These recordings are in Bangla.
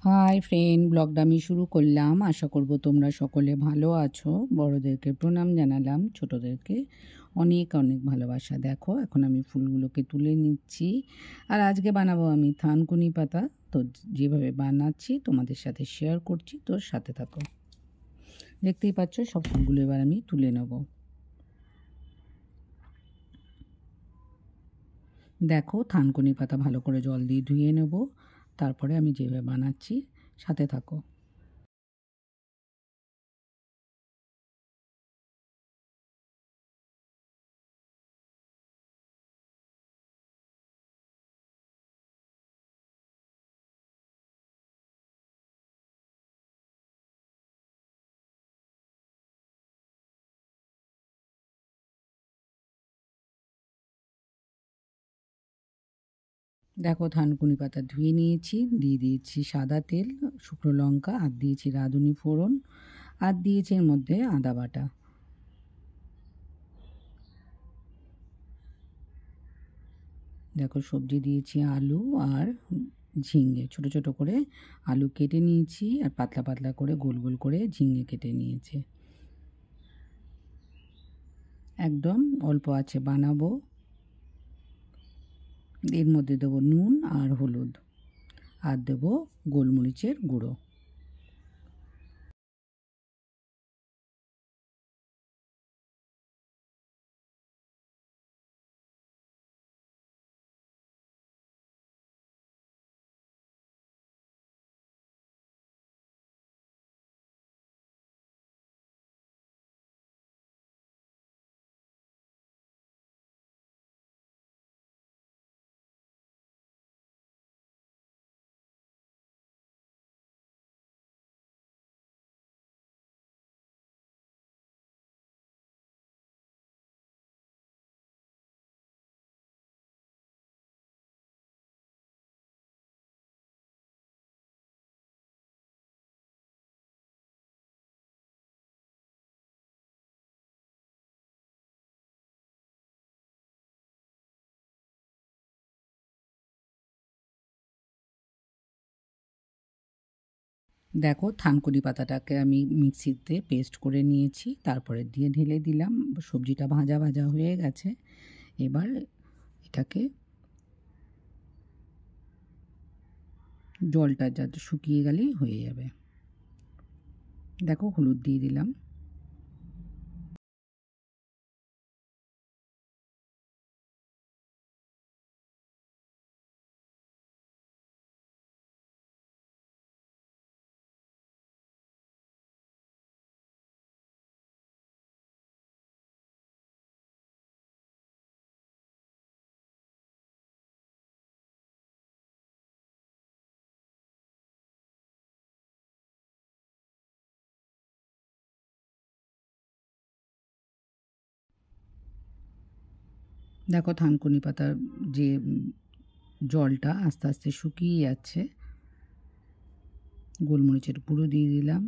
হাই ফ্রেন্ড, ব্লগটা আমি শুরু করলাম। আশা করব তোমরা সকলে ভালো আছো। বড়োদেরকে প্রণাম জানালাম, ছোটোদেরকে অনেক অনেক ভালোবাসা। দেখো এখন আমি ফুলগুলোকে তুলে নিচ্ছি, আর আজকে বানাবো আমি থানকুনি পাতা। তো যেভাবে বানাচ্ছি তোমাদের সাথে শেয়ার করছি, তোর সাথে থাকো। দেখতেই পাচ্ছ সব ফুলগুলো এবার আমি তুলে নেব। দেখো থানকুনি পাতা ভালো করে জল দিয়ে ধুয়ে নেব, তারপরে আমি যেভাবে বানাচ্ছি সাথে থাকো। দেখো থানকুনি পাতা ধুয়ে নিয়েছি, দিয়ে দিয়েছি সাদা তেল, শুকনো লঙ্কা, আর দিয়েছি রাঁধুনি ফোড়ন, আর দিয়েছি এর মধ্যে আদা বাটা। দেখো সবজি দিয়েছি আলু আর ঝিঙে, ছোট ছোট করে আলু কেটে নিয়েছি, আর পাতলা পাতলা করে গোল গোল করে ঝিঙে কেটে নিয়েছি। একদম অল্প আছে বানাবো। এর মধ্যে দেবো নুন আর হলুদ, আর দেবো গোলমরিচের গুঁড়ো। দেখো থানকুনি পাতাটাকে আমি মিক্সিতে পেস্ট করে নিয়েছি, তারপরে দিয়ে ঢেলে দিলাম। সবজিটা ভাজা ভাজা হয়ে গেছে, এবার এটাকে জলটা যাতে শুকিয়ে গেলেই হয়ে যাবে। দেখো হলুদ দিয়ে দিলাম। দেখো থানকুনি পাতার যে জলটা আস্তে আস্তে শুকিয়ে যাচ্ছে। গোলমরিচের গুঁড়ো দিয়ে দিলাম।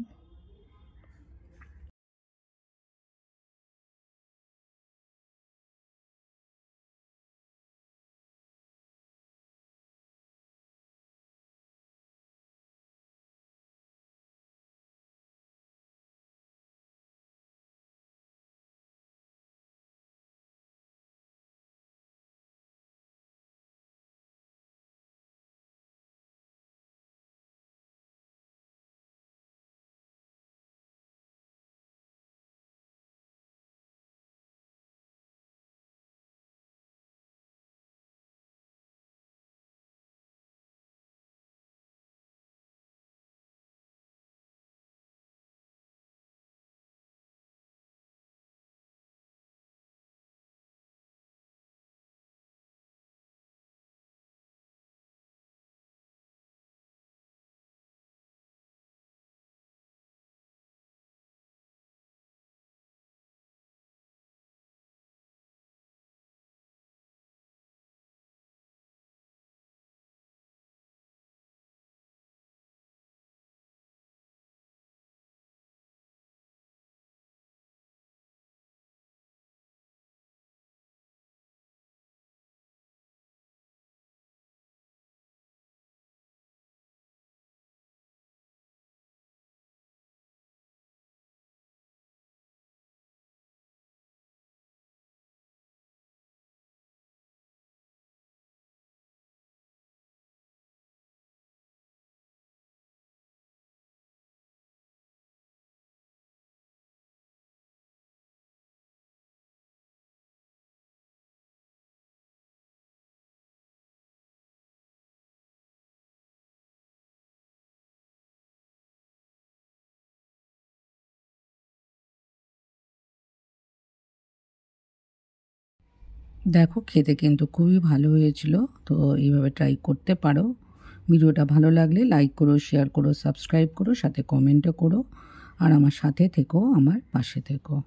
দেখো খেতে কিন্তু খুবই ভালো হয়েছিল। তো এইভাবে ট্রাই করতে পারো। ভিডিওটা ভালো লাগলে লাইক করো, শেয়ার করো, সাবস্ক্রাইব করো, সাথে কমেন্টও করো। আর আমার সাথে থেকো, আমার পাশে থেকো।